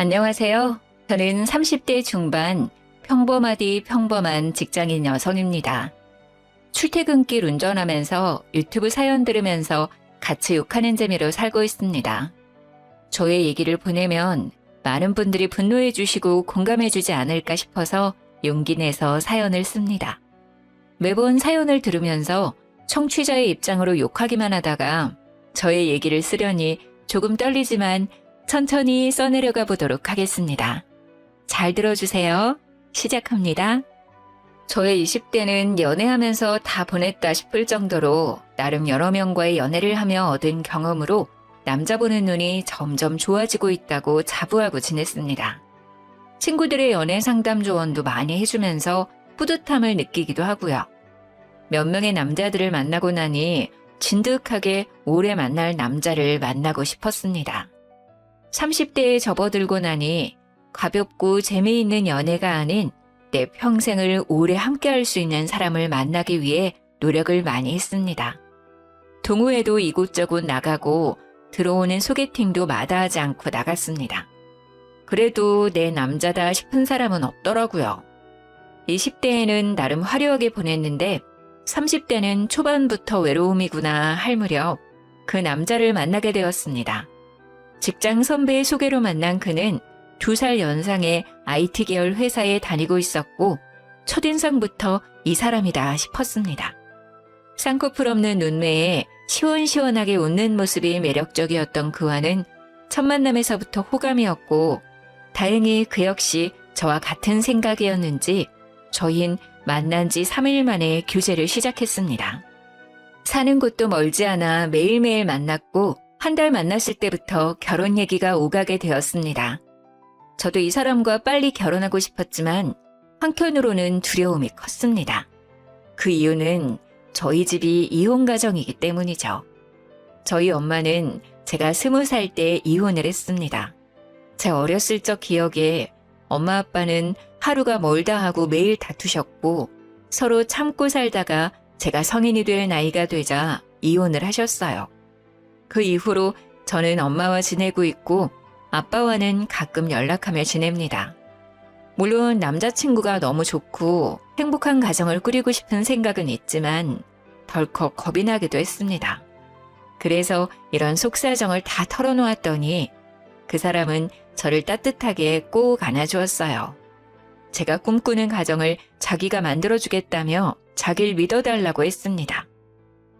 안녕하세요. 저는 30대 중반 평범하디 평범한 직장인 여성입니다. 출퇴근길 운전하면서 유튜브 사연 들으면서 같이 욕하는 재미로 살고 있습니다. 저의 얘기를 보내면 많은 분들이 분노해 주시고 공감해 주지 않을까 싶어서 용기 내서 사연을 씁니다. 매번 사연을 들으면서 청취자의 입장으로 욕하기만 하다가 저의 얘기를 쓰려니 조금 떨리지만 천천히 써내려가 보도록 하겠습니다. 잘 들어주세요. 시작합니다. 저의 20대는 연애하면서 다 보냈다 싶을 정도로 나름 여러 명과의 연애를 하며 얻은 경험으로 남자 보는 눈이 점점 좋아지고 있다고 자부하고 지냈습니다. 친구들의 연애 상담 조언도 많이 해주면서 뿌듯함을 느끼기도 하고요. 몇 명의 남자들을 만나고 나니 진득하게 오래 만날 남자를 만나고 싶었습니다. 30대에 접어들고 나니 가볍고 재미있는 연애가 아닌 내 평생을 오래 함께할 수 있는 사람을 만나기 위해 노력을 많이 했습니다. 동호회도 이곳저곳 나가고 들어오는 소개팅도 마다하지 않고 나갔습니다. 그래도 내 남자다 싶은 사람은 없더라고요. 20대에는 나름 화려하게 보냈는데 30대는 초반부터 외로움이구나 할 무렵 그 남자를 만나게 되었습니다. 직장 선배의 소개로 만난 그는 2살 연상의 IT 계열 회사에 다니고 있었고 첫인상부터 이 사람이다 싶었습니다. 쌍꺼풀 없는 눈매에 시원시원하게 웃는 모습이 매력적이었던 그와는 첫 만남에서부터 호감이었고 다행히 그 역시 저와 같은 생각이었는지 저희는 만난 지 3일 만에 교제를 시작했습니다. 사는 곳도 멀지 않아 매일매일 만났고 한 달 만났을 때부터 결혼 얘기가 오가게 되었습니다. 저도 이 사람과 빨리 결혼하고 싶었지만 한편으로는 두려움이 컸습니다. 그 이유는 저희 집이 이혼 가정이기 때문이죠. 저희 엄마는 제가 20살 때 이혼을 했습니다. 제 어렸을 적 기억에 엄마 아빠는 하루가 멀다 하고 매일 다투셨고 서로 참고 살다가 제가 성인이 될 나이가 되자 이혼을 하셨어요. 그 이후로 저는 엄마와 지내고 있고 아빠와는 가끔 연락하며 지냅니다. 물론 남자친구가 너무 좋고 행복한 가정을 꾸리고 싶은 생각은 있지만 덜컥 겁이 나기도 했습니다. 그래서 이런 속사정을 다 털어놓았더니 그 사람은 저를 따뜻하게 꼭 안아주었어요. 제가 꿈꾸는 가정을 자기가 만들어주겠다며 자기를 믿어달라고 했습니다.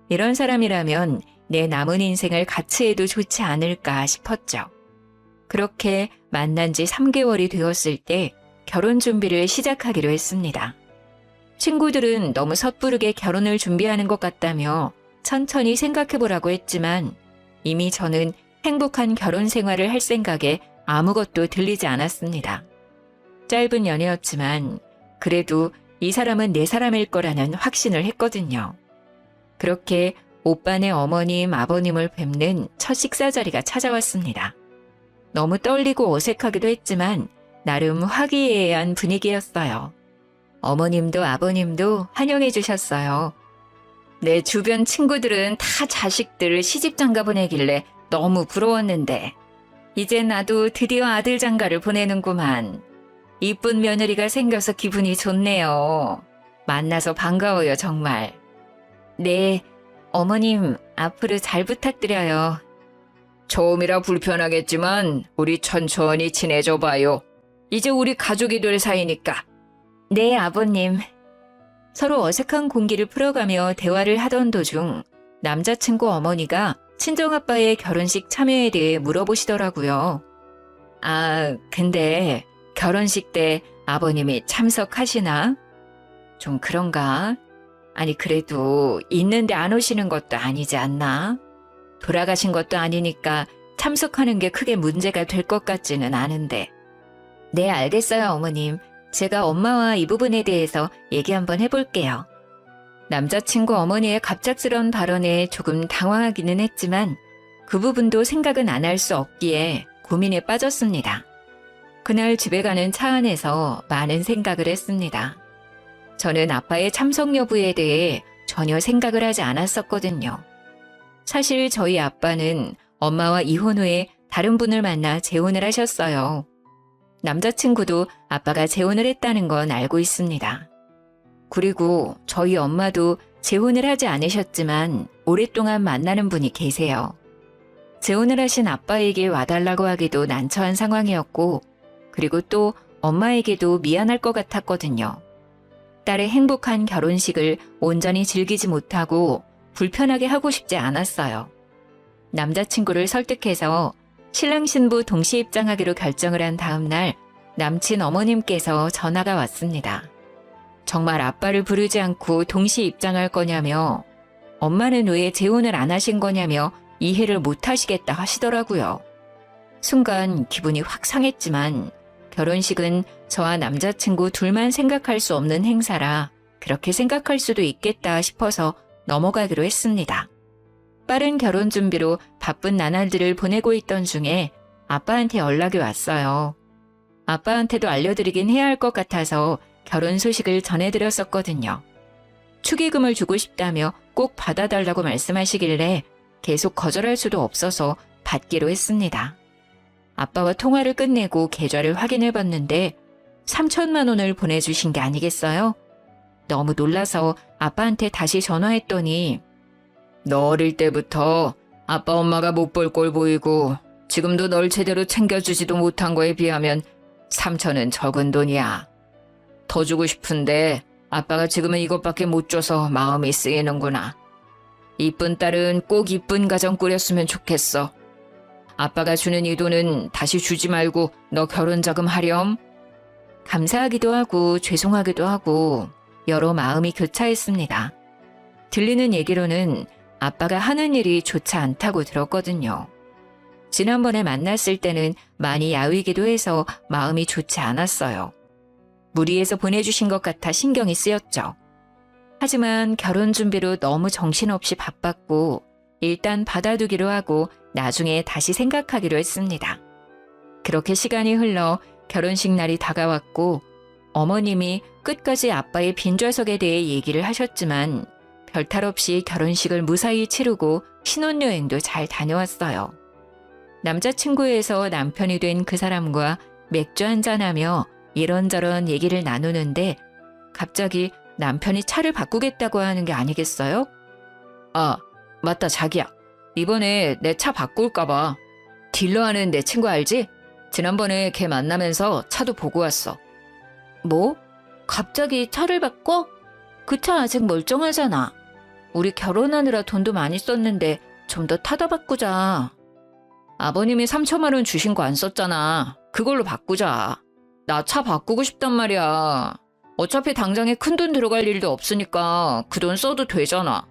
이런 사람이라면 내 남은 인생을 같이 해도 좋지 않을까 싶었죠. 그렇게 만난 지 3개월이 되었을 때 결혼 준비를 시작하기로 했습니다. 친구들은 너무 섣부르게 결혼을 준비하는 것 같다며 천천히 생각해보라고 했지만 이미 저는 행복한 결혼 생활을 할 생각에 아무것도 들리지 않았습니다. 짧은 연애였지만 그래도 이 사람은 내 사람일 거라는 확신을 했거든요. 그렇게 오빠네 어머님, 아버님을 뵙는 첫 식사 자리가 찾아왔습니다. 너무 떨리고 어색하기도 했지만 나름 화기애애한 분위기였어요. 어머님도 아버님도 환영해 주셨어요. 내 주변 친구들은 다 자식들 시집 장가 보내길래 너무 부러웠는데 이제 나도 드디어 아들 장가를 보내는구만. 이쁜 며느리가 생겨서 기분이 좋네요. 만나서 반가워요 정말. 네, 어머님 앞으로 잘 부탁드려요. 처음이라 불편하겠지만 우리 천천히 지내줘 봐요. 이제 우리 가족이 될 사이니까. 네, 아버님. 서로 어색한 공기를 풀어가며 대화를 하던 도중 남자친구 어머니가 친정아빠의 결혼식 참여에 대해 물어보시더라고요. 아, 근데 결혼식 때 아버님이 참석하시나? 좀 그런가? 아니 그래도 있는데 안 오시는 것도 아니지 않나? 돌아가신 것도 아니니까 참석하는 게 크게 문제가 될 것 같지는 않은데. 네, 알겠어요 어머님. 제가 엄마와 이 부분에 대해서 얘기 한번 해볼게요. 남자친구 어머니의 갑작스러운 발언에 조금 당황하기는 했지만 그 부분도 생각은 안 할 수 없기에 고민에 빠졌습니다. 그날 집에 가는 차 안에서 많은 생각을 했습니다. 저는 아빠의 참석 여부에 대해 전혀 생각을 하지 않았었거든요. 사실 저희 아빠는 엄마와 이혼 후에 다른 분을 만나 재혼을 하셨어요. 남자친구도 아빠가 재혼을 했다는 건 알고 있습니다. 그리고 저희 엄마도 재혼을 하지 않으셨지만 오랫동안 만나는 분이 계세요. 재혼을 하신 아빠에게 와달라고 하기도 난처한 상황이었고, 그리고 또 엄마에게도 미안할 것 같았거든요. 딸의 행복한 결혼식을 온전히 즐기지 못하고 불편하게 하고 싶지 않았어요. 남자친구를 설득해서 신랑 신부 동시 입장하기로 결정을 한 다음 날 남친 어머님께서 전화가 왔습니다. 정말 아빠를 부르지 않고 동시 입장할 거냐며, 엄마는 왜 재혼을 안 하신 거냐며 이해를 못 하시겠다 하시더라고요. 순간 기분이 확 상했지만 결혼식은 저와 남자친구 둘만 생각할 수 없는 행사라 그렇게 생각할 수도 있겠다 싶어서 넘어가기로 했습니다. 빠른 결혼 준비로 바쁜 나날들을 보내고 있던 중에 아빠한테 연락이 왔어요. 아빠한테도 알려드리긴 해야 할 것 같아서 결혼 소식을 전해드렸었거든요. 축의금을 주고 싶다며 꼭 받아달라고 말씀하시길래 계속 거절할 수도 없어서 받기로 했습니다. 아빠와 통화를 끝내고 계좌를 확인해봤는데 3천만 원을 보내주신 게 아니겠어요? 너무 놀라서 아빠한테 다시 전화했더니 너 어릴 때부터 아빠 엄마가 못 볼 꼴 보이고 지금도 널 제대로 챙겨주지도 못한 거에 비하면 3천은 적은 돈이야. 더 주고 싶은데 아빠가 지금은 이것밖에 못 줘서 마음이 쓰이는구나. 이쁜 딸은 꼭 이쁜 가정 꾸렸으면 좋겠어. 아빠가 주는 이 돈은 다시 주지 말고 너 결혼 자금 하렴. 감사하기도 하고 죄송하기도 하고 여러 마음이 교차했습니다. 들리는 얘기로는 아빠가 하는 일이 좋지 않다고 들었거든요. 지난번에 만났을 때는 많이 야위기도 해서 마음이 좋지 않았어요. 무리해서 보내주신 것 같아 신경이 쓰였죠. 하지만 결혼 준비로 너무 정신없이 바빴고 일단 받아두기로 하고 나중에 다시 생각하기로 했습니다. 그렇게 시간이 흘러 결혼식 날이 다가왔고 어머님이 끝까지 아빠의 빈좌석에 대해 얘기를 하셨지만 별탈 없이 결혼식을 무사히 치르고 신혼여행도 잘 다녀왔어요. 남자친구에서 남편이 된 그 사람과 맥주 한잔하며 이런저런 얘기를 나누는데 갑자기 남편이 차를 바꾸겠다고 하는 게 아니겠어요? 아, 맞다 자기야. 이번에 내 차 바꿀까 봐. 딜러 하는 내 친구 알지? 지난번에 걔 만나면서 차도 보고 왔어. 뭐? 갑자기 차를 바꿔? 그 차 아직 멀쩡하잖아. 우리 결혼하느라 돈도 많이 썼는데 좀 더 타다 바꾸자. 아버님이 3천만 원 주신 거 안 썼잖아. 그걸로 바꾸자. 나 차 바꾸고 싶단 말이야. 어차피 당장에 큰돈 들어갈 일도 없으니까 그 돈 써도 되잖아.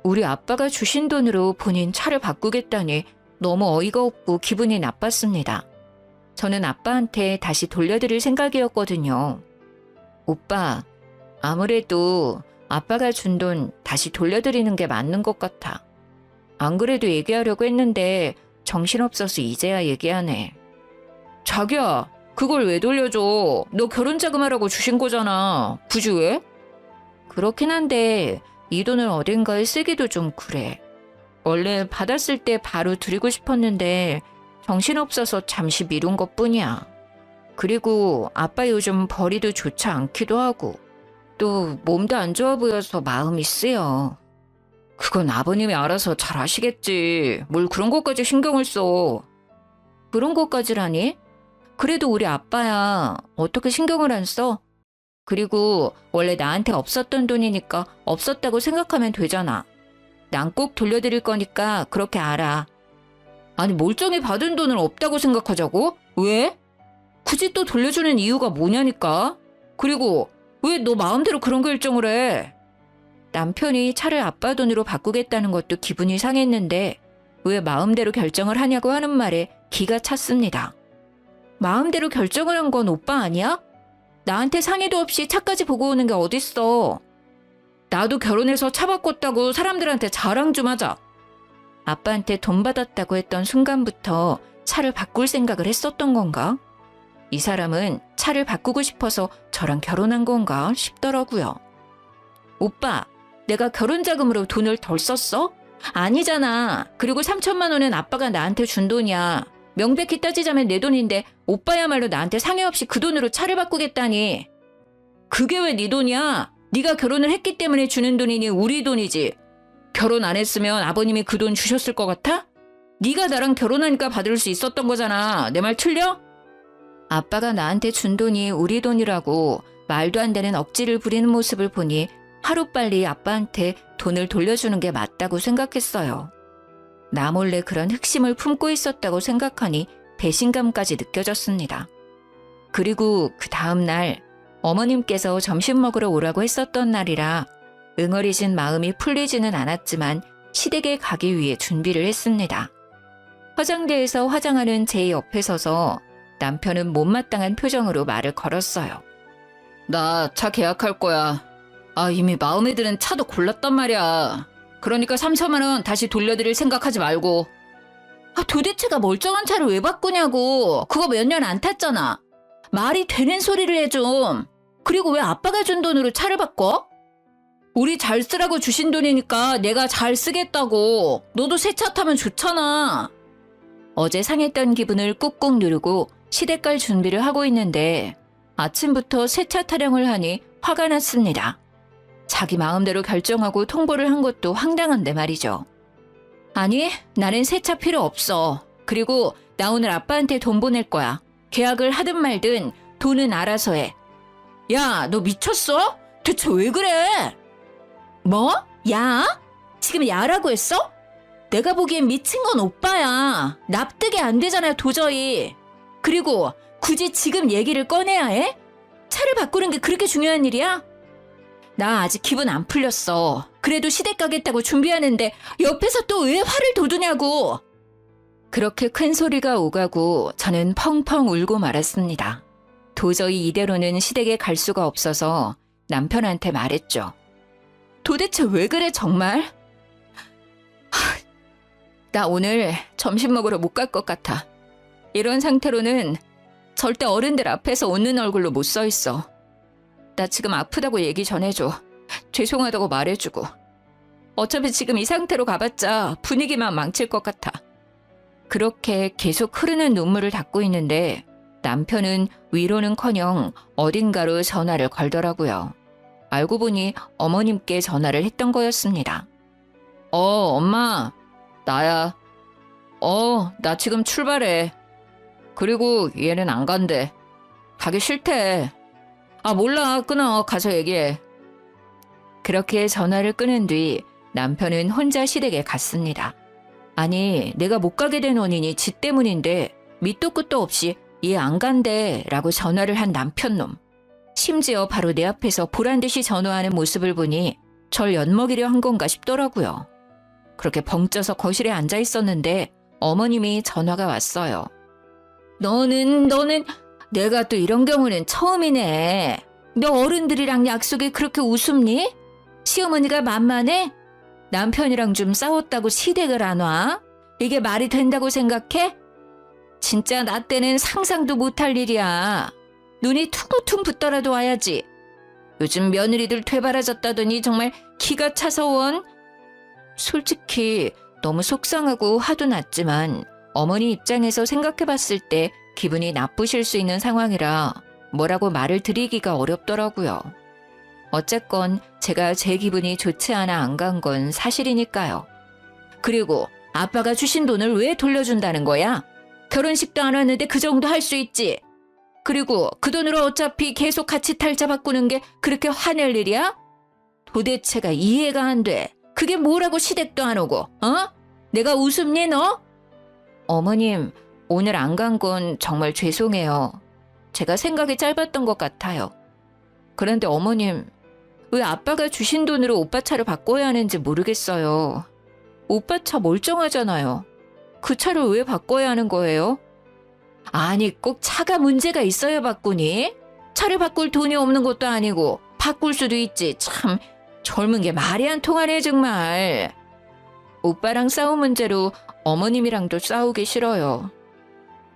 우리 아빠가 주신 돈으로 본인 차를 바꾸겠다니 너무 어이가 없고 기분이 나빴습니다. 저는 아빠한테 다시 돌려드릴 생각이었거든요. 오빠, 아무래도 아빠가 준 돈 다시 돌려드리는 게 맞는 것 같아. 안 그래도 얘기하려고 했는데 정신없어서 이제야 얘기하네. 자기야, 그걸 왜 돌려줘? 너 결혼 자금하라고 주신 거잖아. 굳이 왜? 그렇긴 한데 이 돈을 어딘가에 쓰기도 좀 그래. 원래 받았을 때 바로 드리고 싶었는데 정신없어서 잠시 미룬 것뿐이야. 그리고 아빠 요즘 벌이도 좋지 않기도 하고 또 몸도 안 좋아 보여서 마음이 쓰여. 그건 아버님이 알아서 잘 아시겠지. 뭘 그런 것까지 신경을 써. 그런 것까지라니? 그래도 우리 아빠야. 어떻게 신경을 안 써? 그리고 원래 나한테 없었던 돈이니까 없었다고 생각하면 되잖아. 난 꼭 돌려드릴 거니까 그렇게 알아. 아니 멀쩡히 받은 돈을 없다고 생각하자고? 왜? 굳이 또 돌려주는 이유가 뭐냐니까? 그리고 왜 너 마음대로 그런 결정을 해? 남편이 차를 아빠 돈으로 바꾸겠다는 것도 기분이 상했는데 왜 마음대로 결정을 하냐고 하는 말에 기가 찼습니다. 마음대로 결정을 한 건 오빠 아니야? 나한테 상의도 없이 차까지 보고 오는 게 어딨어. 나도 결혼해서 차 바꿨다고 사람들한테 자랑 좀 하자. 아빠한테 돈 받았다고 했던 순간부터 차를 바꿀 생각을 했었던 건가? 이 사람은 차를 바꾸고 싶어서 저랑 결혼한 건가 싶더라고요. 오빠, 내가 결혼 자금으로 돈을 덜 썼어? 아니잖아. 그리고 3천만 원은 아빠가 나한테 준 돈이야. 명백히 따지자면 내 돈인데 오빠야말로 나한테 상의 없이 그 돈으로 차를 바꾸겠다니. 그게 왜 네 돈이야? 네가 결혼을 했기 때문에 주는 돈이니 우리 돈이지. 결혼 안 했으면 아버님이 그 돈 주셨을 것 같아? 네가 나랑 결혼하니까 받을 수 있었던 거잖아. 내 말 틀려? 아빠가 나한테 준 돈이 우리 돈이라고 말도 안 되는 억지를 부리는 모습을 보니 하루빨리 아빠한테 돈을 돌려주는 게 맞다고 생각했어요. 나 몰래 그런 흑심을 품고 있었다고 생각하니 배신감까지 느껴졌습니다. 그리고 그 다음 날 어머님께서 점심 먹으러 오라고 했었던 날이라 응어리진 마음이 풀리지는 않았지만 시댁에 가기 위해 준비를 했습니다. 화장대에서 화장하는 제 옆에 서서 남편은 못마땅한 표정으로 말을 걸었어요. 나 차 계약할 거야. 이미 마음에 드는 차도 골랐단 말이야. 그러니까 3천만 원 다시 돌려드릴 생각하지 말고. 도대체가 멀쩡한 차를 왜 바꾸냐고. 그거 몇 년 안 탔잖아. 말이 되는 소리를 해 좀. 그리고 왜 아빠가 준 돈으로 차를 바꿔? 우리 잘 쓰라고 주신 돈이니까 내가 잘 쓰겠다고. 너도 새 차 타면 좋잖아. 어제 상했던 기분을 꾹꾹 누르고 시댁 갈 준비를 하고 있는데 아침부터 새 차 타령을 하니 화가 났습니다. 자기 마음대로 결정하고 통보를 한 것도 황당한데 말이죠. 아니, 나는 새 차 필요 없어. 그리고 나 오늘 아빠한테 돈 보낼 거야. 계약을 하든 말든 돈은 알아서 해. 야, 너 미쳤어? 대체 왜 그래? 뭐? 야? 지금 야라고 했어? 내가 보기엔 미친 건 오빠야. 납득이 안 되잖아, 도저히. 그리고 굳이 지금 얘기를 꺼내야 해? 차를 바꾸는 게 그렇게 중요한 일이야? 나 아직 기분 안 풀렸어. 그래도 시댁 가겠다고 준비하는데 옆에서 또 왜 화를 돋우냐고. 그렇게 큰 소리가 오가고 저는 펑펑 울고 말았습니다. 도저히 이대로는 시댁에 갈 수가 없어서 남편한테 말했죠. 도대체 왜 그래 정말? 나 오늘 점심 먹으러 못 갈 것 같아. 이런 상태로는 절대 어른들 앞에서 웃는 얼굴로 못 서 있어. 나 지금 아프다고 얘기 전해줘. 죄송하다고 말해주고. 어차피 지금 이 상태로 가봤자 분위기만 망칠 것 같아. 그렇게 계속 흐르는 눈물을 닦고 있는데 남편은 위로는커녕 어딘가로 전화를 걸더라고요. 알고 보니 어머님께 전화를 했던 거였습니다. 엄마, 나야. 나 지금 출발해. 그리고 얘는 안 간대. 가기 싫대. 몰라. 끊어. 가서 얘기해. 그렇게 전화를 끊은 뒤 남편은 혼자 시댁에 갔습니다. 아니, 내가 못 가게 된 원인이 지 때문인데 밑도 끝도 없이 얘 안 간대 라고 전화를 한 남편놈. 심지어 바로 내 앞에서 보란듯이 전화하는 모습을 보니 절 엿먹이려 한 건가 싶더라고요. 그렇게 벙쪄서 거실에 앉아 있었는데 어머님이 전화가 왔어요. 너는 내가 또 이런 경우는 처음이네. 너 어른들이랑 약속이 그렇게 우습니? 시어머니가 만만해? 남편이랑 좀 싸웠다고 시댁을 안 와? 이게 말이 된다고 생각해? 진짜 나 때는 상상도 못할 일이야. 눈이 퉁퉁 붙더라도 와야지. 요즘 며느리들 되바라졌다더니 정말 기가 차서 원. 솔직히 너무 속상하고 화도 났지만 어머니 입장에서 생각해봤을 때 기분이 나쁘실 수 있는 상황이라 뭐라고 말을 드리기가 어렵더라고요. 어쨌건 제가 제 기분이 좋지 않아 안 간 건 사실이니까요. 그리고 아빠가 주신 돈을 왜 돌려준다는 거야? 결혼식도 안 왔는데 그 정도 할 수 있지. 그리고 그 돈으로 어차피 계속 같이 탈자 바꾸는 게 그렇게 화낼 일이야? 도대체가 이해가 안 돼. 그게 뭐라고 시댁도 안 오고, 내가 우습니 너? 어머님, 오늘 안 간 건 정말 죄송해요. 제가 생각이 짧았던 것 같아요. 그런데 어머님, 왜 아빠가 주신 돈으로 오빠 차를 바꿔야 하는지 모르겠어요. 오빠 차 멀쩡하잖아요. 그 차를 왜 바꿔야 하는 거예요? 아니, 꼭 차가 문제가 있어야 바꾸니? 차를 바꿀 돈이 없는 것도 아니고 바꿀 수도 있지. 참 젊은 게 말이 안 통하네 정말. 오빠랑 싸운 문제로 어머님이랑도 싸우기 싫어요.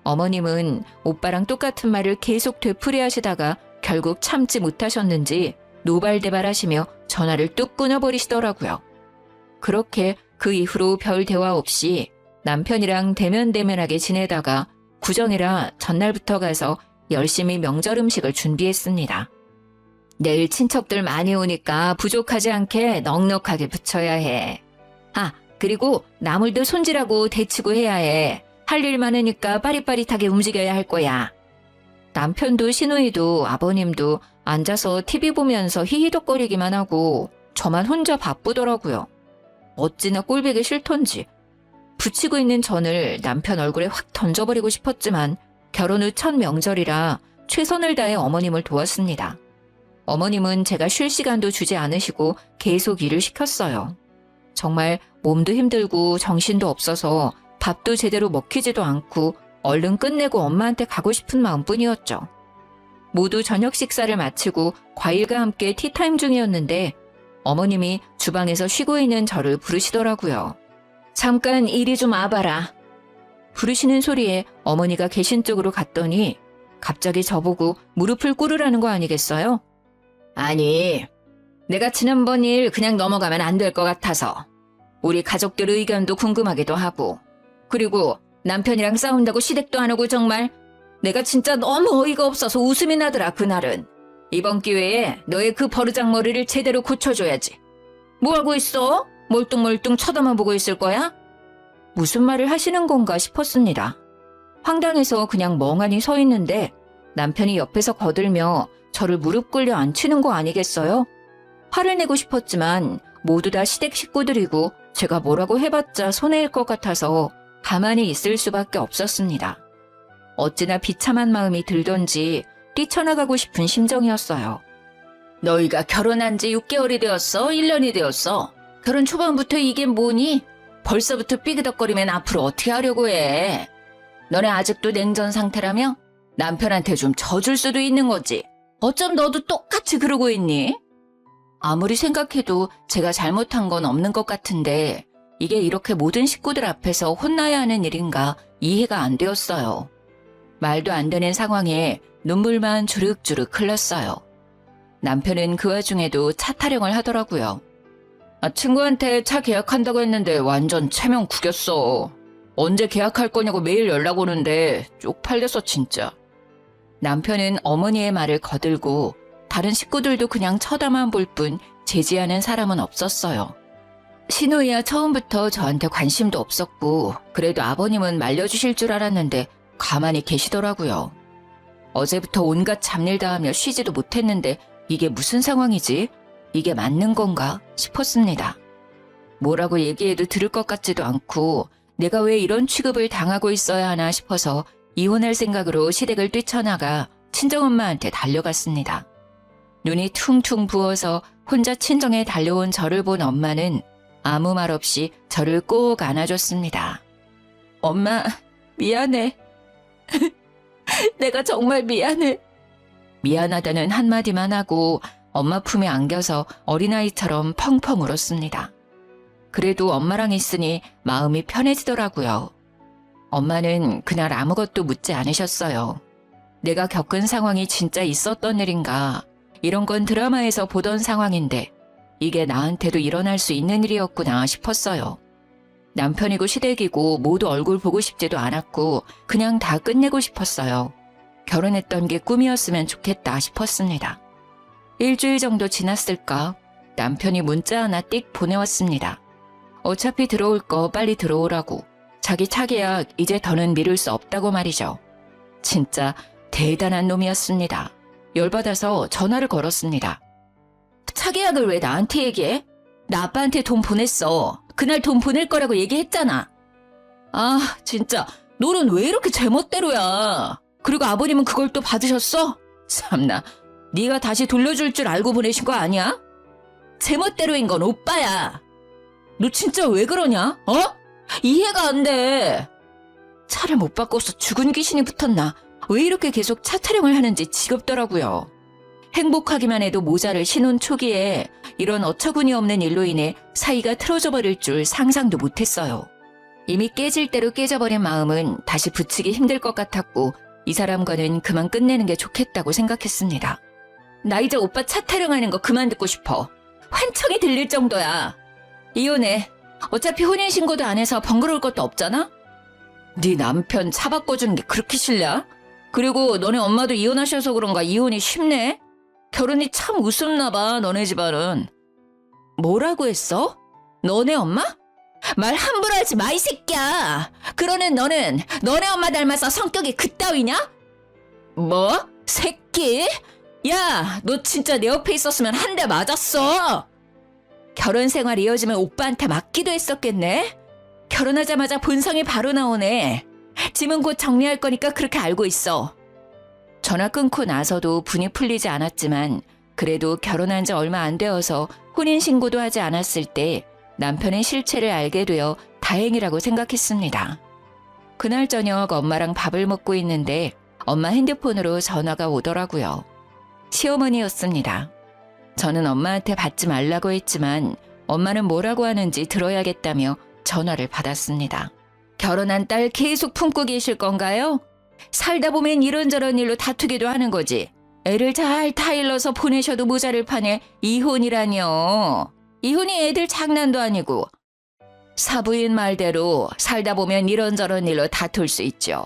어머님은 오빠랑 똑같은 말을 계속 되풀이하시다가 결국 참지 못하셨는지 노발대발하시며 전화를 뚝 끊어버리시더라고요. 그렇게 그 이후로 별 대화 없이 남편이랑 대면대면하게 지내다가 구정이라 전날부터 가서 열심히 명절 음식을 준비했습니다. 내일 친척들 많이 오니까 부족하지 않게 넉넉하게 부쳐야 해. 아, 그리고 나물도 손질하고 데치고 해야 해. 할 일 많으니까 빠릿빠릿하게 움직여야 할 거야. 남편도 시누이도 아버님도 앉아서 TV 보면서 히히덕거리기만 하고 저만 혼자 바쁘더라고요. 어찌나 꼴보기 싫던지. 붙이고 있는 전을 남편 얼굴에 확 던져버리고 싶었지만 결혼 후 첫 명절이라 최선을 다해 어머님을 도왔습니다. 어머님은 제가 쉴 시간도 주지 않으시고 계속 일을 시켰어요. 정말 몸도 힘들고 정신도 없어서 밥도 제대로 먹히지도 않고 얼른 끝내고 엄마한테 가고 싶은 마음뿐이었죠. 모두 저녁 식사를 마치고 과일과 함께 티타임 중이었는데 어머님이 주방에서 쉬고 있는 저를 부르시더라고요. 잠깐 이리 좀 와봐라. 부르시는 소리에 어머니가 계신 쪽으로 갔더니 갑자기 저보고 무릎을 꿇으라는 거 아니겠어요? 아니, 내가 지난번 일 그냥 넘어가면 안 될 것 같아서. 우리 가족들 의견도 궁금하기도 하고. 그리고 남편이랑 싸운다고 시댁도 안 오고 정말 내가 진짜 너무 어이가 없어서 웃음이 나더라 그날은. 이번 기회에 너의 그 버르장머리를 제대로 고쳐줘야지. 뭐하고 있어? 멀뚱멀뚱 쳐다만 보고 있을 거야? 무슨 말을 하시는 건가 싶었습니다. 황당해서 그냥 멍하니 서 있는데 남편이 옆에서 거들며 저를 무릎 꿇려 앉히는 거 아니겠어요? 화를 내고 싶었지만 모두 다 시댁 식구들이고 제가 뭐라고 해봤자 손해일 것 같아서 가만히 있을 수밖에 없었습니다. 어찌나 비참한 마음이 들던지 뛰쳐나가고 싶은 심정이었어요. 너희가 결혼한 지 6개월이 되었어? 1년이 되었어? 결혼 초반부터 이게 뭐니? 벌써부터 삐그덕거리면 앞으로 어떻게 하려고 해? 너네 아직도 냉전 상태라며? 남편한테 좀 져줄 수도 있는 거지. 어쩜 너도 똑같이 그러고 있니? 아무리 생각해도 제가 잘못한 건 없는 것 같은데 이게 이렇게 모든 식구들 앞에서 혼나야 하는 일인가 이해가 안 되었어요. 말도 안 되는 상황에 눈물만 주룩주룩 흘렀어요. 남편은 그 와중에도 차 타령을 하더라고요. 친구한테 차 계약한다고 했는데 완전 체면 구겼어. 언제 계약할 거냐고 매일 연락 오는데 쪽팔려서 진짜. 남편은 어머니의 말을 거들고 다른 식구들도 그냥 쳐다만 볼 뿐 제지하는 사람은 없었어요. 시누이야 처음부터 저한테 관심도 없었고 그래도 아버님은 말려주실 줄 알았는데 가만히 계시더라고요. 어제부터 온갖 잡일 다 하며 쉬지도 못했는데 이게 무슨 상황이지? 이게 맞는 건가 싶었습니다. 뭐라고 얘기해도 들을 것 같지도 않고 내가 왜 이런 취급을 당하고 있어야 하나 싶어서 이혼할 생각으로 시댁을 뛰쳐나가 친정엄마한테 달려갔습니다. 눈이 퉁퉁 부어서 혼자 친정에 달려온 저를 본 엄마는 아무 말 없이 저를 꼭 안아줬습니다. 엄마, 미안해. 내가 정말 미안해. 미안하다는 한마디만 하고 엄마 품에 안겨서 어린아이처럼 펑펑 울었습니다. 그래도 엄마랑 있으니 마음이 편해지더라고요. 엄마는 그날 아무것도 묻지 않으셨어요. 내가 겪은 상황이 진짜 있었던 일인가, 이런 건 드라마에서 보던 상황인데 이게 나한테도 일어날 수 있는 일이었구나 싶었어요. 남편이고 시댁이고 모두 얼굴 보고 싶지도 않았고 그냥 다 끝내고 싶었어요. 결혼했던 게 꿈이었으면 좋겠다 싶었습니다. 일주일 정도 지났을까 남편이 문자 하나 띡 보내왔습니다. 어차피 들어올 거 빨리 들어오라고. 자기 차 계약 이제 더는 미룰 수 없다고 말이죠. 진짜 대단한 놈이었습니다. 열받아서 전화를 걸었습니다. 차 계약을 왜 나한테 얘기해? 나 아빠한테 돈 보냈어. 그날 돈 보낼 거라고 얘기했잖아. 아, 진짜 너는 왜 이렇게 제멋대로야. 그리고 아버님은 그걸 또 받으셨어? 참나, 네가 다시 돌려줄 줄 알고 보내신 거 아니야? 제멋대로인 건 오빠야. 너 진짜 왜 그러냐? 어? 이해가 안 돼. 차를 못 바꿔서 죽은 귀신이 붙었나? 왜 이렇게 계속 차 타령을 하는지 지겹더라고요. 행복하기만 해도 모자를 신혼 초기에 이런 어처구니 없는 일로 인해 사이가 틀어져 버릴 줄 상상도 못했어요. 이미 깨질 대로 깨져버린 마음은 다시 붙이기 힘들 것 같았고 이 사람과는 그만 끝내는 게 좋겠다고 생각했습니다. 나 이제 오빠 차 타령하는 거 그만 듣고 싶어. 환청이 들릴 정도야. 이혼해. 어차피 혼인신고도 안 해서 번거로울 것도 없잖아? 네 남편 차 바꿔주는 게 그렇게 싫냐? 그리고 너네 엄마도 이혼하셔서 그런가 이혼이 쉽네? 결혼이 참 우습나 봐, 너네 집안은. 뭐라고 했어? 너네 엄마? 말 함부로 하지 마, 이 새끼야. 그러는 너는 너네 엄마 닮아서 성격이 그따위냐? 뭐? 새끼? 야, 너 진짜 내 옆에 있었으면 한 대 맞았어. 결혼 생활 이어지면 오빠한테 맞기도 했었겠네? 결혼하자마자 본성이 바로 나오네. 짐은 곧 정리할 거니까 그렇게 알고 있어. 전화 끊고 나서도 분이 풀리지 않았지만 그래도 결혼한 지 얼마 안 되어서 혼인신고도 하지 않았을 때 남편의 실체를 알게 되어 다행이라고 생각했습니다. 그날 저녁 엄마랑 밥을 먹고 있는데 엄마 핸드폰으로 전화가 오더라고요. 시어머니였습니다. 저는 엄마한테 받지 말라고 했지만 엄마는 뭐라고 하는지 들어야겠다며 전화를 받았습니다. 결혼한 딸 계속 품고 계실 건가요? 살다 보면 이런저런 일로 다투기도 하는 거지. 애를 잘 타일러서 보내셔도 모자를 판에 이혼이라뇨. 이혼이 애들 장난도 아니고. 사부인 말대로 살다 보면 이런저런 일로 다툴 수 있죠.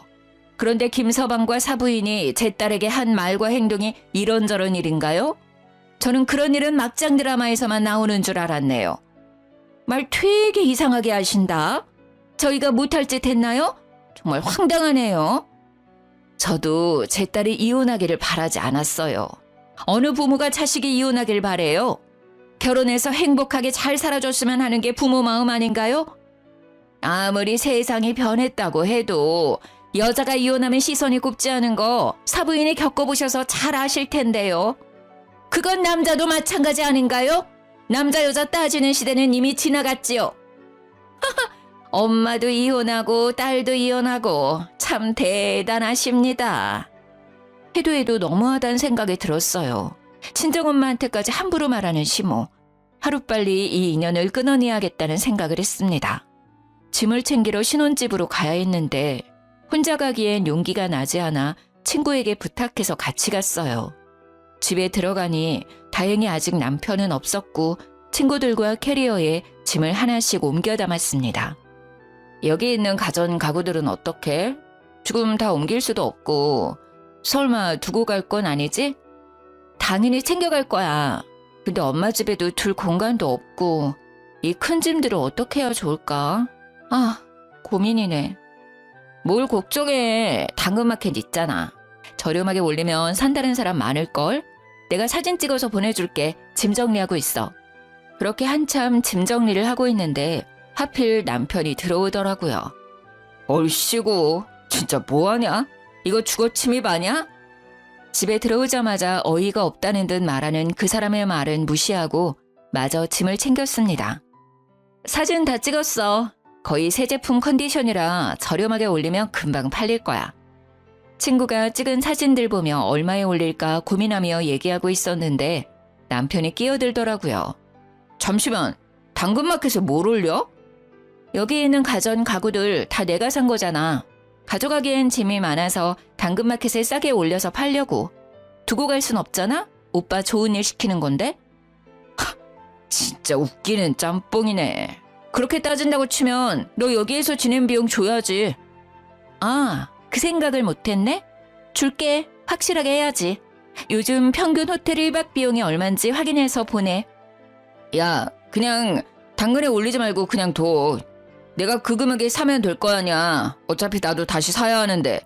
그런데 김서방과 사부인이 제 딸에게 한 말과 행동이 이런저런 일인가요? 저는 그런 일은 막장 드라마에서만 나오는 줄 알았네요. 말 되게 이상하게 하신다. 저희가 못할 짓 했나요? 정말 황당하네요. 저도 제 딸이 이혼하기를 바라지 않았어요. 어느 부모가 자식이 이혼하길 바래요? 결혼해서 행복하게 잘 살아줬으면 하는 게 부모 마음 아닌가요? 아무리 세상이 변했다고 해도 여자가 이혼하면 시선이 곱지 않은 거 사부인이 겪어보셔서 잘 아실 텐데요. 그건 남자도 마찬가지 아닌가요? 남자 여자 따지는 시대는 이미 지나갔지요. 엄마도 이혼하고 딸도 이혼하고 참 대단하십니다. 해도 너무하다는 생각이 들었어요. 친정엄마한테까지 함부로 말하는 시모. 하루빨리 이 인연을 끊어내야겠다는 생각을 했습니다. 짐을 챙기러 신혼집으로 가야 했는데 혼자 가기엔 용기가 나지 않아 친구에게 부탁해서 같이 갔어요. 집에 들어가니 다행히 아직 남편은 없었고 친구들과 캐리어에 짐을 하나씩 옮겨 담았습니다. 여기 있는 가전 가구들은 어떻게? 지금 다 옮길 수도 없고 설마 두고 갈 건 아니지? 당연히 챙겨갈 거야. 근데 엄마 집에도 둘 공간도 없고 이 큰 짐들을 어떻게 해야 좋을까? 아, 고민이네. 뭘 걱정해. 당근마켓 있잖아. 저렴하게 올리면 산다는 사람 많을걸? 내가 사진 찍어서 보내줄게. 짐 정리하고 있어. 그렇게 한참 짐 정리를 하고 있는데 하필 남편이 들어오더라고요. 얼씨구, 진짜 뭐하냐? 이거 주거 침입 아냐? 집에 들어오자마자 어이가 없다는 듯 말하는 그 사람의 말은 무시하고 마저 짐을 챙겼습니다. 사진 다 찍었어. 거의 새 제품 컨디션이라 저렴하게 올리면 금방 팔릴 거야. 친구가 찍은 사진들 보며 얼마에 올릴까 고민하며 얘기하고 있었는데 남편이 끼어들더라고요. 잠시만, 당근마켓에 뭘 올려? 여기 있는 가전 가구들 다 내가 산 거잖아. 가져가기엔 짐이 많아서 당근마켓에 싸게 올려서 팔려고. 두고 갈 순 없잖아? 오빠 좋은 일 시키는 건데? 진짜 웃기는 짬뽕이네. 그렇게 따진다고 치면 너 여기에서 지낸 비용 줘야지. 아, 그 생각을 못했네? 줄게. 확실하게 해야지. 요즘 평균 호텔 1박 비용이 얼만지 확인해서 보내. 야, 그냥 당근에 올리지 말고 그냥 둬. 내가 그 금액에 사면 될 거 아냐. 어차피 나도 다시 사야 하는데.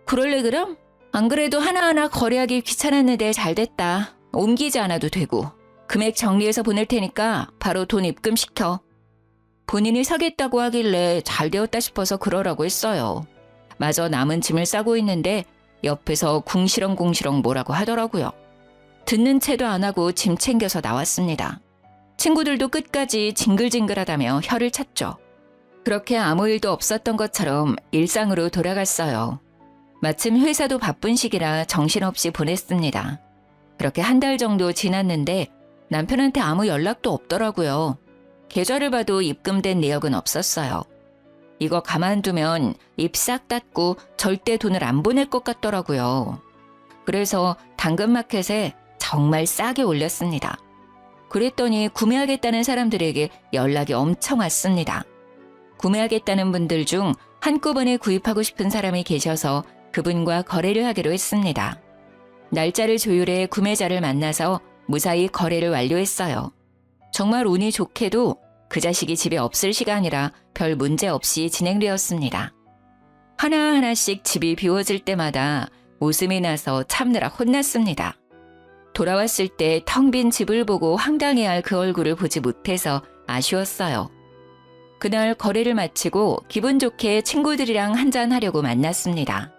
그럴래 그럼? 안 그래도 하나하나 거래하기 귀찮았는데 잘 됐다. 옮기지 않아도 되고. 금액 정리해서 보낼 테니까 바로 돈 입금시켜. 본인이 사겠다고 하길래 잘 되었다 싶어서 그러라고 했어요. 마저 남은 짐을 싸고 있는데 옆에서 궁시렁궁시렁 뭐라고 하더라고요. 듣는 채도 안 하고 짐 챙겨서 나왔습니다. 친구들도 끝까지 징글징글하다며 혀를 찼죠. 그렇게 아무 일도 없었던 것처럼 일상으로 돌아갔어요. 마침 회사도 바쁜 시기라 정신없이 보냈습니다. 그렇게 한 달 정도 지났는데 남편한테 아무 연락도 없더라고요. 계좌를 봐도 입금된 내역은 없었어요. 이거 가만두면 입 싹 닫고 절대 돈을 안 보낼 것 같더라고요. 그래서 당근마켓에 정말 싸게 올렸습니다. 그랬더니 구매하겠다는 사람들에게 연락이 엄청 왔습니다. 구매하겠다는 분들 중 한꺼번에 구입하고 싶은 사람이 계셔서 그분과 거래를 하기로 했습니다. 날짜를 조율해 구매자를 만나서 무사히 거래를 완료했어요. 정말 운이 좋게도 그 자식이 집에 없을 시간이라 별 문제 없이 진행되었습니다. 하나하나씩 집이 비워질 때마다 웃음이 나서 참느라 혼났습니다. 돌아왔을 때 텅 빈 집을 보고 황당해할 그 얼굴을 보지 못해서 아쉬웠어요. 그날 거래를 마치고 기분 좋게 친구들이랑 한잔하려고 만났습니다.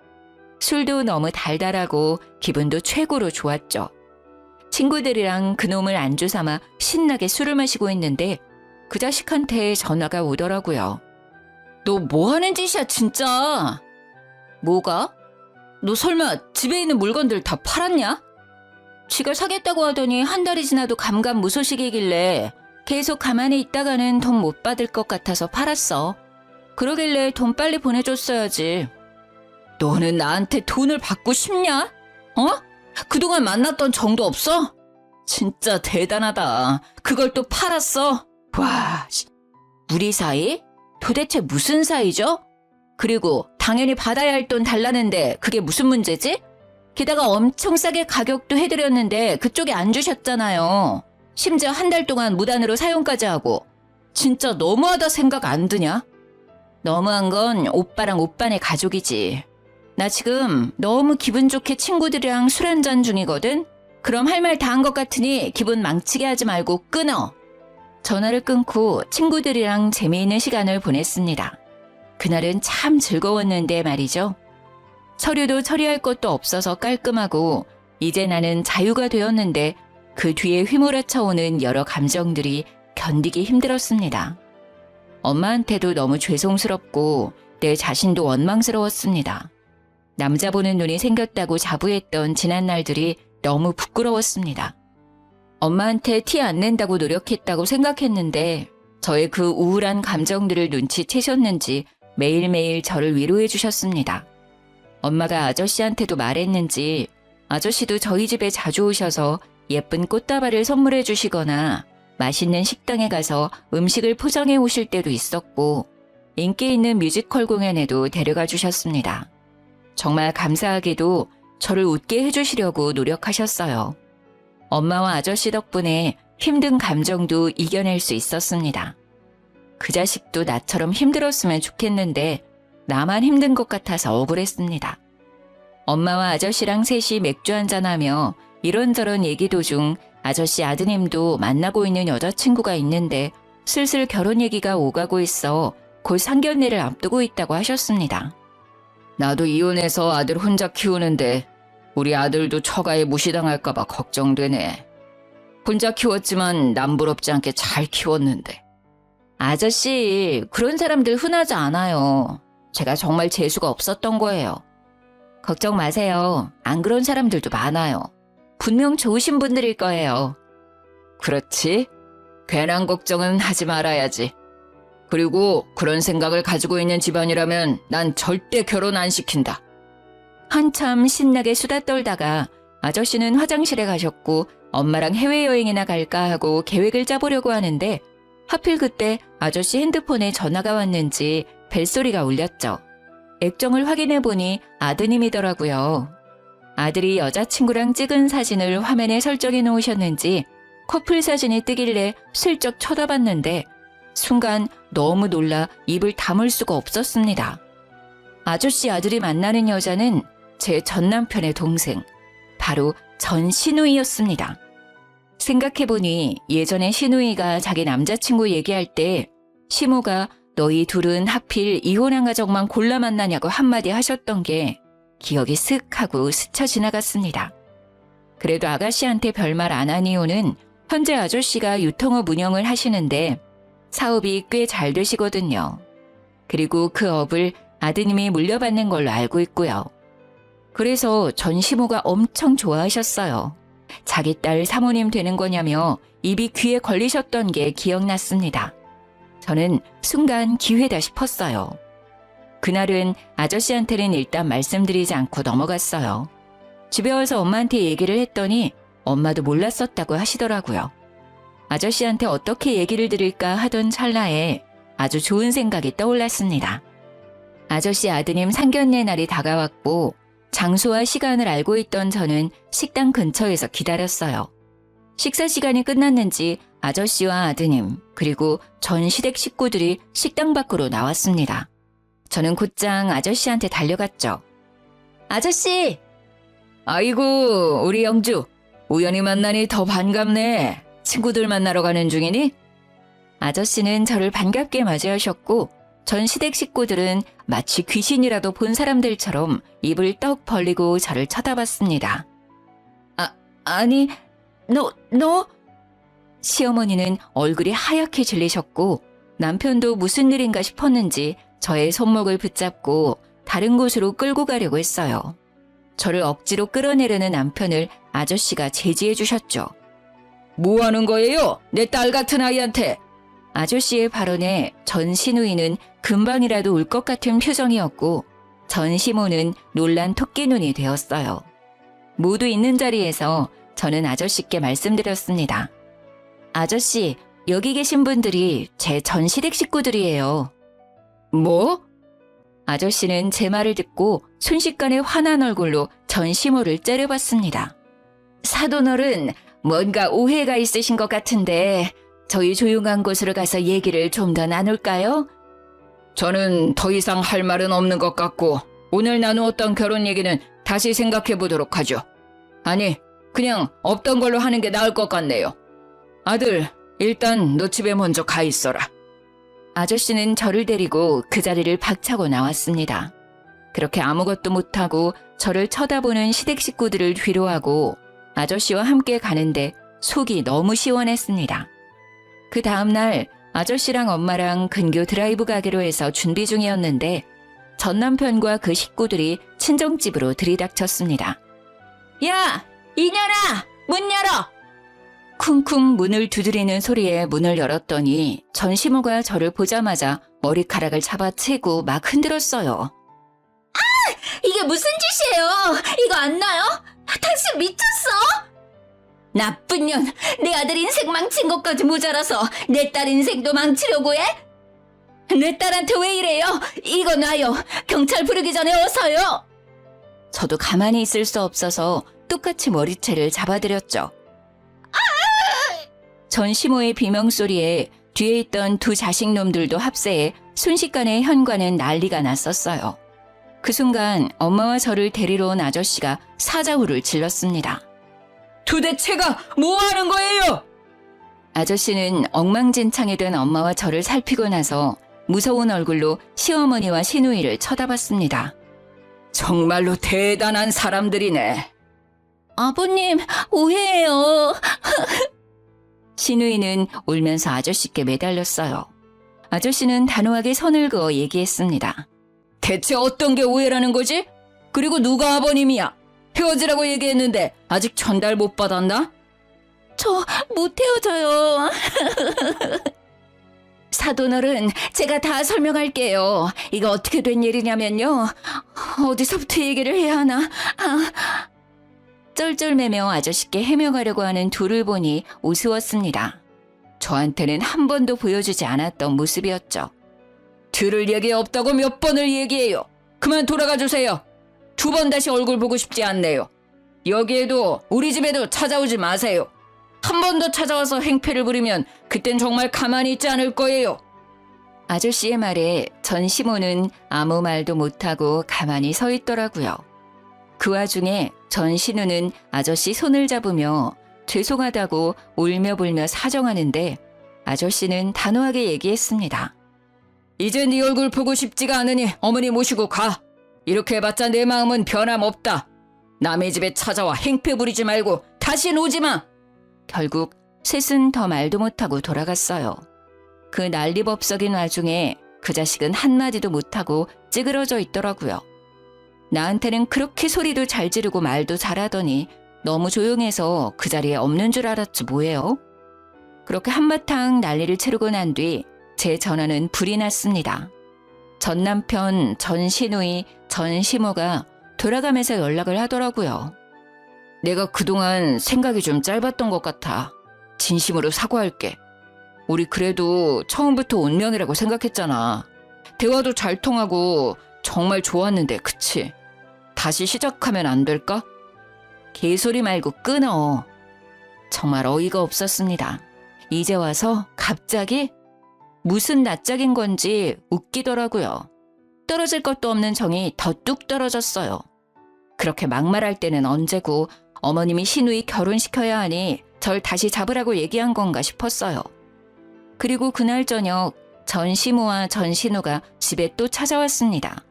술도 너무 달달하고 기분도 최고로 좋았죠. 친구들이랑 그놈을 안주 삼아 신나게 술을 마시고 있는데 그 자식한테 전화가 오더라고요. 너 뭐 하는 짓이야 진짜? 뭐가? 너 설마 집에 있는 물건들 다 팔았냐? 쥐가 사겠다고 하더니 한 달이 지나도 감감무소식이길래 계속 가만히 있다가는 돈 못 받을 것 같아서 팔았어. 그러길래 돈 빨리 보내줬어야지. 너는 나한테 돈을 받고 싶냐? 어? 그동안 만났던 정도 없어? 진짜 대단하다. 그걸 또 팔았어? 와, 우리 사이? 도대체 무슨 사이죠? 그리고 당연히 받아야 할 돈 달라는데 그게 무슨 문제지? 게다가 엄청 싸게 가격도 해드렸는데 그쪽이 안 주셨잖아요. 심지어 한 달 동안 무단으로 사용까지 하고. 진짜 너무하다 생각 안 드냐? 너무한 건 오빠랑 오빠네 가족이지. 나 지금 너무 기분 좋게 친구들이랑 술 한잔 중이거든? 그럼 할 말 다 한 것 같으니 기분 망치게 하지 말고 끊어. 전화를 끊고 친구들이랑 재미있는 시간을 보냈습니다. 그날은 참 즐거웠는데 말이죠. 서류도 처리할 것도 없어서 깔끔하고 이제 나는 자유가 되었는데 그 뒤에 휘몰아쳐 오는 여러 감정들이 견디기 힘들었습니다. 엄마한테도 너무 죄송스럽고 내 자신도 원망스러웠습니다. 남자 보는 눈이 생겼다고 자부했던 지난 날들이 너무 부끄러웠습니다. 엄마한테 티 안 낸다고 노력했다고 생각했는데 저의 그 우울한 감정들을 눈치채셨는지 매일매일 저를 위로해 주셨습니다. 엄마가 아저씨한테도 말했는지 아저씨도 저희 집에 자주 오셔서 예쁜 꽃다발을 선물해 주시거나 맛있는 식당에 가서 음식을 포장해 오실 때도 있었고 인기 있는 뮤지컬 공연에도 데려가 주셨습니다. 정말 감사하게도 저를 웃게 해주시려고 노력하셨어요. 엄마와 아저씨 덕분에 힘든 감정도 이겨낼 수 있었습니다. 그 자식도 나처럼 힘들었으면 좋겠는데 나만 힘든 것 같아서 억울했습니다. 엄마와 아저씨랑 셋이 맥주 한잔하며 이런저런 얘기 도중 아저씨 아드님도 만나고 있는 여자친구가 있는데 슬슬 결혼 얘기가 오가고 있어 곧 상견례를 앞두고 있다고 하셨습니다. 나도 이혼해서 아들 혼자 키우는데 우리 아들도 처가에 무시당할까 봐 걱정되네. 혼자 키웠지만 남부럽지 않게 잘 키웠는데. 아저씨, 그런 사람들 흔하지 않아요. 제가 정말 재수가 없었던 거예요. 걱정 마세요. 안 그런 사람들도 많아요. 분명 좋으신 분들일 거예요. 그렇지? 괜한 걱정은 하지 말아야지. 그리고 그런 생각을 가지고 있는 집안이라면 난 절대 결혼 안 시킨다. 한참 신나게 수다 떨다가 아저씨는 화장실에 가셨고 엄마랑 해외여행이나 갈까 하고 계획을 짜보려고 하는데 하필 그때 아저씨 핸드폰에 전화가 왔는지 벨소리가 울렸죠. 액정을 확인해보니 아드님이더라고요. 아들이 여자친구랑 찍은 사진을 화면에 설정해 놓으셨는지 커플 사진이 뜨길래 슬쩍 쳐다봤는데 순간 너무 놀라 입을 다물 수가 없었습니다. 아저씨 아들이 만나는 여자는 제 전남편의 동생, 바로 전신우이였습니다. 생각해보니 예전에 신우이가 자기 남자친구 얘기할 때 시모가 너희 둘은 하필 이혼한 가정만 골라 만나냐고 한마디 하셨던 게 기억이 쓱 하고 스쳐 지나갔습니다. 그래도 아가씨한테 별말 안 한 이유는 현재 아저씨가 유통업 운영을 하시는데 사업이 꽤 잘 되시거든요. 그리고 그 업을 아드님이 물려받는 걸로 알고 있고요. 그래서 전 시모가 엄청 좋아하셨어요. 자기 딸 사모님 되는 거냐며 입이 귀에 걸리셨던 게 기억났습니다. 저는 순간 기회다 싶었어요. 그날은 아저씨한테는 일단 말씀드리지 않고 넘어갔어요. 집에 와서 엄마한테 얘기를 했더니 엄마도 몰랐었다고 하시더라고요. 아저씨한테 어떻게 얘기를 드릴까 하던 찰나에 아주 좋은 생각이 떠올랐습니다. 아저씨 아드님 상견례 날이 다가왔고 장소와 시간을 알고 있던 저는 식당 근처에서 기다렸어요. 식사 시간이 끝났는지 아저씨와 아드님 그리고 전 시댁 식구들이 식당 밖으로 나왔습니다. 저는 곧장 아저씨한테 달려갔죠. 아저씨! 아이고 우리 영주 우연히 만나니 더 반갑네. 친구들 만나러 가는 중이니? 아저씨는 저를 반갑게 맞이하셨고 전 시댁 식구들은 마치 귀신이라도 본 사람들처럼 입을 떡 벌리고 저를 쳐다봤습니다. 아니 너? 시어머니는 얼굴이 하얗게 질리셨고 남편도 무슨 일인가 싶었는지 저의 손목을 붙잡고 다른 곳으로 끌고 가려고 했어요. 저를 억지로 끌어내려는 남편을 아저씨가 제지해 주셨죠. 뭐 하는 거예요? 내 딸 같은 아이한테. 아저씨의 발언에 전 시누이는 금방이라도 울 것 같은 표정이었고 전 시모는 놀란 토끼눈이 되었어요. 모두 있는 자리에서 저는 아저씨께 말씀드렸습니다. 아저씨, 여기 계신 분들이 제 전 시댁 식구들이에요. 뭐? 아저씨는 제 말을 듣고 순식간에 화난 얼굴로 전 시모를 째려봤습니다. 사돈어른, 뭔가 오해가 있으신 것 같은데 저희 조용한 곳으로 가서 얘기를 좀 더 나눌까요? 저는 더 이상 할 말은 없는 것 같고 오늘 나누었던 결혼 얘기는 다시 생각해 보도록 하죠. 아니, 그냥 없던 걸로 하는 게 나을 것 같네요. 아들, 일단 너 집에 먼저 가 있어라. 아저씨는 저를 데리고 그 자리를 박차고 나왔습니다. 그렇게 아무것도 못하고 저를 쳐다보는 시댁 식구들을 뒤로하고 아저씨와 함께 가는데 속이 너무 시원했습니다. 그 다음날 아저씨랑 엄마랑 근교 드라이브 가기로 해서 준비 중이었는데 전 남편과 그 식구들이 친정집으로 들이닥쳤습니다. 야! 이년아! 문 열어! 쿵쿵 문을 두드리는 소리에 문을 열었더니 전 시모가 저를 보자마자 머리카락을 잡아채고 막 흔들었어요. 이게 무슨 짓이에요? 이거 안 나요? 당신 미쳤어? 나쁜 년, 내 아들 인생 망친 것까지 모자라서 내 딸 인생도 망치려고 해? 내 딸한테 왜 이래요? 이거 놔요. 경찰 부르기 전에 어서요. 저도 가만히 있을 수 없어서 똑같이 머리채를 잡아드렸죠. 전 시모의 비명소리에 뒤에 있던 두 자식놈들도 합세해 순식간에 현관은 난리가 났었어요. 그 순간 엄마와 저를 데리러 온 아저씨가 사자후를 질렀습니다. 도대체가 뭐 하는 거예요? 아저씨는 엉망진창이 된 엄마와 저를 살피고 나서 무서운 얼굴로 시어머니와 시누이를 쳐다봤습니다. 정말로 대단한 사람들이네. 아버님, 오해예요. 시누이는 울면서 아저씨께 매달렸어요. 아저씨는 단호하게 선을 그어 얘기했습니다. 대체 어떤 게 오해라는 거지? 그리고 누가 아버님이야? 헤어지라고 얘기했는데 아직 전달 못 받았나? 저 못 헤어져요. 사돈어른, 제가 다 설명할게요. 이거 어떻게 된 일이냐면요. 어디서부터 얘기를 해야 하나? 쩔쩔매며 아저씨께 해명하려고 하는 둘을 보니 우스웠습니다. 저한테는 한 번도 보여주지 않았던 모습이었죠. 들을 얘기 없다고 몇 번을 얘기해요. 그만 돌아가 주세요. 2번 다시 얼굴 보고 싶지 않네요. 여기에도 우리 집에도 찾아오지 마세요. 한 번 더 찾아와서 행패를 부리면 그땐 정말 가만히 있지 않을 거예요. 아저씨의 말에 전 시모는 아무 말도 못하고 가만히 서 있더라고요. 그 와중에 전 신우는 아저씨 손을 잡으며 죄송하다고 울며불며 사정하는데 아저씨는 단호하게 얘기했습니다. 이제 네 얼굴 보고 싶지가 않으니 어머니 모시고 가. 이렇게 해봤자 내 마음은 변함없다. 남의 집에 찾아와 행패 부리지 말고 다신 오지 마. 결국 셋은 더 말도 못하고 돌아갔어요. 그 난리법석인 와중에 그 자식은 한마디도 못하고 찌그러져 있더라고요. 나한테는 그렇게 소리도 잘 지르고 말도 잘하더니 너무 조용해서 그 자리에 없는 줄 알았지 뭐예요. 그렇게 한바탕 난리를 치르고 난 뒤 제 전화는 불이 났습니다. 전 남편, 전 시누이, 전 시모가 돌아가면서 연락을 하더라고요. 내가 그동안 생각이 좀 짧았던 것 같아. 진심으로 사과할게. 우리 그래도 처음부터 운명이라고 생각했잖아. 대화도 잘 통하고 정말 좋았는데, 그치? 다시 시작하면 안 될까? 개소리 말고 끊어. 정말 어이가 없었습니다. 이제 와서 갑자기 무슨 낯짝인 건지 웃기더라고요. 떨어질 것도 없는 정이 더 뚝 떨어졌어요. 그렇게 막말할 때는 언제고 어머님이 신우이 결혼시켜야 하니 절 다시 잡으라고 얘기한 건가 싶었어요. 그리고 그날 저녁 전시모와 전신우가 집에 또 찾아왔습니다.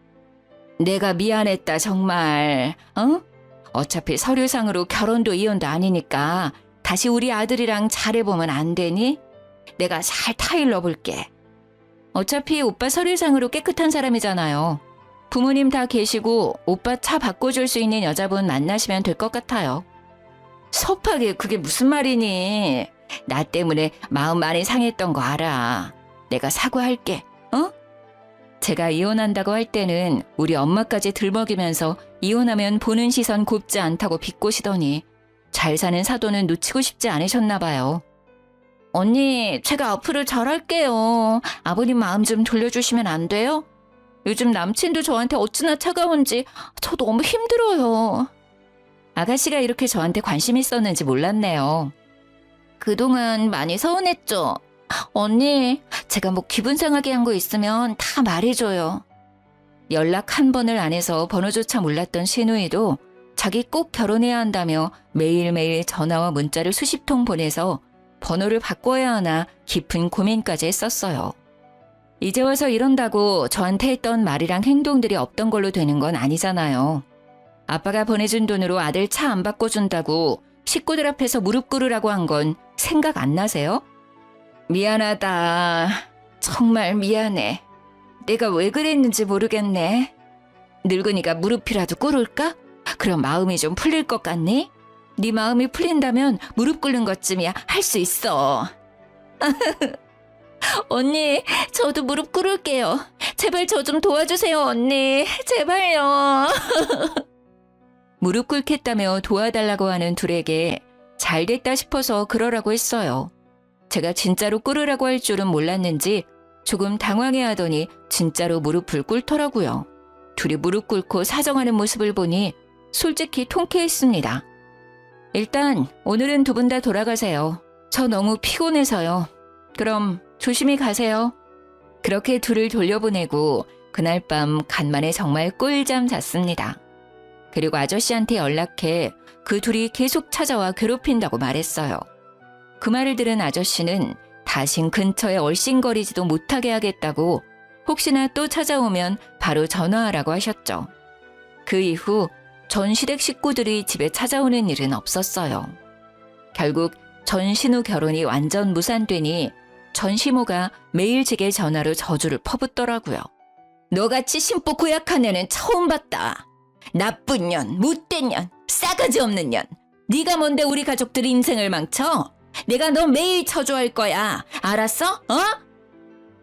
내가 미안했다 정말. 어차피 서류상으로 결혼도 이혼도 아니니까 다시 우리 아들이랑 잘해보면 안 되니? 내가 잘 타일러 볼게. 어차피 오빠 서류상으로 깨끗한 사람이잖아요. 부모님 다 계시고 오빠 차 바꿔줄 수 있는 여자분 만나시면 될 것 같아요. 섭하게 그게 무슨 말이니? 나 때문에 마음 많이 상했던 거 알아. 내가 사과할게. 제가 이혼한다고 할 때는 우리 엄마까지 들먹이면서 이혼하면 보는 시선 곱지 않다고 비꼬시더니 잘 사는 사돈은 놓치고 싶지 않으셨나 봐요. 언니, 제가 앞으로 잘할게요. 아버님 마음 좀 돌려주시면 안 돼요? 요즘 남친도 저한테 어찌나 차가운지 저 너무 힘들어요. 아가씨가 이렇게 저한테 관심 있었는지 몰랐네요. 그동안 많이 서운했죠? 언니, 제가 뭐 기분 상하게 한 거 있으면 다 말해줘요. 연락 한 번을 안 해서 번호조차 몰랐던 신우이도 자기 꼭 결혼해야 한다며 매일매일 전화와 문자를 수십 통 보내서 번호를 바꿔야 하나 깊은 고민까지 했었어요. 이제 와서 이런다고 저한테 했던 말이랑 행동들이 없던 걸로 되는 건 아니잖아요. 아빠가 보내준 돈으로 아들 차 안 바꿔준다고 식구들 앞에서 무릎 꿇으라고 한 건 생각 안 나세요? 미안하다. 정말 미안해. 내가 왜 그랬는지 모르겠네. 늙으니까 무릎이라도 꿇을까? 그럼 마음이 좀 풀릴 것 같니? 네 마음이 풀린다면 무릎 꿇는 것쯤이야 할 수 있어. 언니, 저도 무릎 꿇을게요. 제발 저 좀 도와주세요, 언니. 제발요. 무릎 꿇겠다며 도와달라고 하는 둘에게 잘 됐다 싶어서 그러라고 했어요. 제가 진짜로 꿇으라고 할 줄은 몰랐는지 조금 당황해하더니 진짜로 무릎을 꿇더라고요. 둘이 무릎 꿇고 사정하는 모습을 보니 솔직히 통쾌했습니다. 일단 오늘은 두 분 다 돌아가세요. 저 너무 피곤해서요. 그럼 조심히 가세요. 그렇게 둘을 돌려보내고 그날 밤 간만에 정말 꿀잠 잤습니다. 그리고 아저씨한테 연락해 그 둘이 계속 찾아와 괴롭힌다고 말했어요. 그 말을 들은 아저씨는 다신 근처에 얼씬거리지도 못하게 하겠다고 혹시나 또 찾아오면 바로 전화하라고 하셨죠. 그 이후 전 시댁 식구들이 집에 찾아오는 일은 없었어요. 결국 전신우 결혼이 완전 무산되니 전시모가 매일 제게 전화로 저주를 퍼붓더라고요. 너같이 심보 고약한 애는 처음 봤다. 나쁜 년, 못된 년, 싸가지 없는 년. 네가 뭔데 우리 가족들 인생을 망쳐? 내가 너 매일 처조할 거야. 알았어?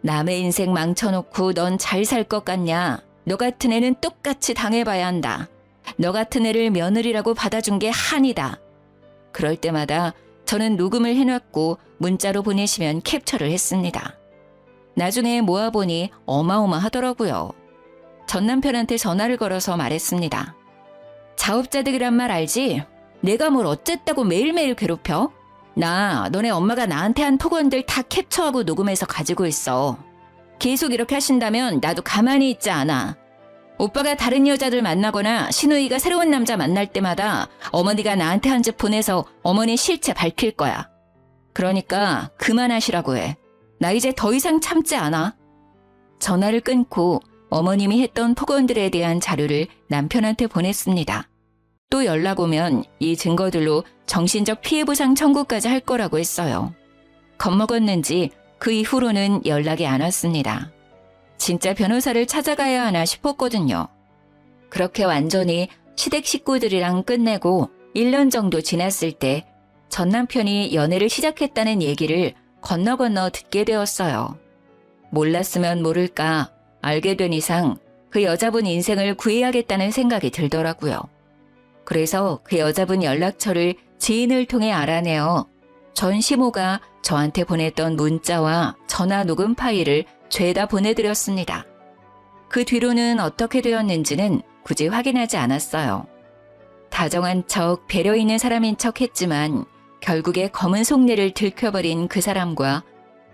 남의 인생 망쳐놓고 넌 잘 살 것 같냐? 너 같은 애는 똑같이 당해봐야 한다. 너 같은 애를 며느리라고 받아준 게 한이다. 그럴 때마다 저는 녹음을 해놨고 문자로 보내시면 캡처를 했습니다. 나중에 모아보니 어마어마하더라고요. 전 남편한테 전화를 걸어서 말했습니다. 자업자득이란 말 알지? 내가 뭘 어쨌다고 매일매일 괴롭혀? 나 너네 엄마가 나한테 한 톡언들 다 캡처하고 녹음해서 가지고 있어. 계속 이렇게 하신다면 나도 가만히 있지 않아. 오빠가 다른 여자들 만나거나 신우이가 새로운 남자 만날 때마다 어머니가 나한테 한 집 보내서 어머니 실체 밝힐 거야. 그러니까 그만하시라고 해. 나 이제 더 이상 참지 않아. 전화를 끊고 어머님이 했던 폭언들에 대한 자료를 남편한테 보냈습니다. 또 연락 오면 이 증거들로 정신적 피해보상 청구까지 할 거라고 했어요. 겁먹었는지 그 이후로는 연락이 안 왔습니다. 진짜 변호사를 찾아가야 하나 싶었거든요. 그렇게 완전히 시댁 식구들이랑 끝내고 1년 정도 지났을 때 전 남편이 연애를 시작했다는 얘기를 건너 듣게 되었어요. 몰랐으면 모를까 알게 된 이상 그 여자분 인생을 구해야겠다는 생각이 들더라고요. 그래서 그 여자분 연락처를 지인을 통해 알아내어 전 시모가 저한테 보냈던 문자와 전화 녹음 파일을 죄다 보내드렸습니다. 그 뒤로는 어떻게 되었는지는 굳이 확인하지 않았어요. 다정한 척, 배려 있는 사람인 척 했지만 결국에 검은 속내를 들켜버린 그 사람과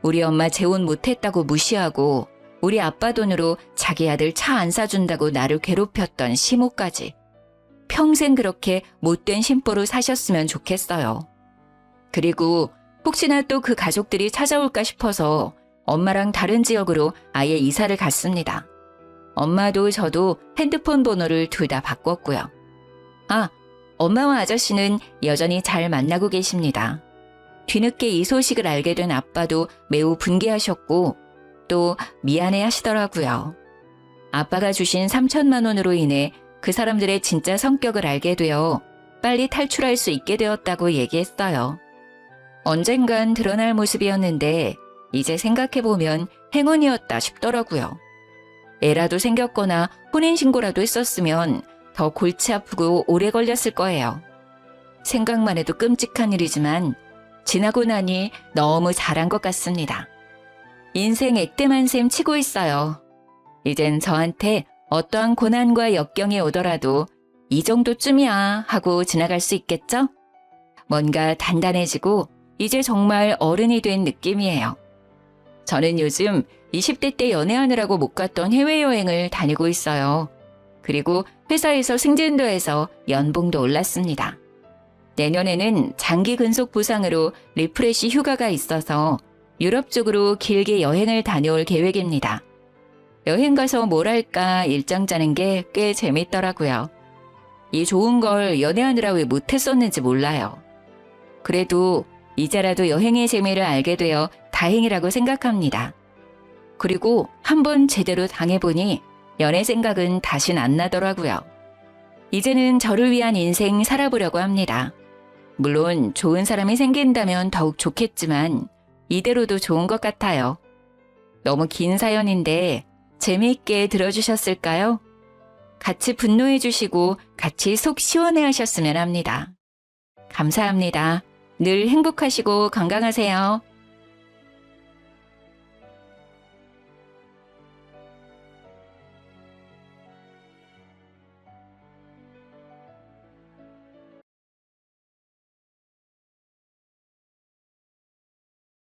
우리 엄마 재혼 못했다고 무시하고 우리 아빠 돈으로 자기 아들 차 안 사준다고 나를 괴롭혔던 시모까지. 평생 그렇게 못된 심보로 사셨으면 좋겠어요. 그리고 혹시나 또 그 가족들이 찾아올까 싶어서 엄마랑 다른 지역으로 아예 이사를 갔습니다. 엄마도 저도 핸드폰 번호를 둘 다 바꿨고요. 아, 엄마와 아저씨는 여전히 잘 만나고 계십니다. 뒤늦게 이 소식을 알게 된 아빠도 매우 분개하셨고 또 미안해 하시더라고요. 아빠가 주신 3천만 원으로 인해 그 사람들의 진짜 성격을 알게 되어 빨리 탈출할 수 있게 되었다고 얘기했어요. 언젠간 드러날 모습이었는데 이제 생각해보면 행운이었다 싶더라고요. 애라도 생겼거나 혼인신고라도 했었으면 더 골치 아프고 오래 걸렸을 거예요. 생각만 해도 끔찍한 일이지만 지나고 나니 너무 잘한 것 같습니다. 인생 액땜한 셈 치고 있어요. 이젠 저한테 어떠한 고난과 역경이 오더라도 이 정도쯤이야 하고 지나갈 수 있겠죠? 뭔가 단단해지고 이제 정말 어른이 된 느낌이에요. 저는 요즘 20대 때 연애하느라고 못 갔던 해외여행을 다니고 있어요. 그리고 회사에서 승진도 해서 연봉도 올랐습니다. 내년에는 장기 근속 보상으로 리프레시 휴가가 있어서 유럽 쪽으로 길게 여행을 다녀올 계획입니다. 여행 가서 뭘 할까 일정 짜는 게 꽤 재밌더라고요. 이 좋은 걸 연애하느라 왜 못했었는지 몰라요. 그래도 이제라도 여행의 재미를 알게 되어 다행이라고 생각합니다. 그리고 한번 제대로 당해보니 연애 생각은 다신 안 나더라고요. 이제는 저를 위한 인생 살아보려고 합니다. 물론 좋은 사람이 생긴다면 더욱 좋겠지만 이대로도 좋은 것 같아요. 너무 긴 사연인데 재미있게 들어주셨을까요? 같이 분노해 주시고 같이 속 시원해 하셨으면 합니다. 감사합니다. 늘 행복하시고 건강하세요.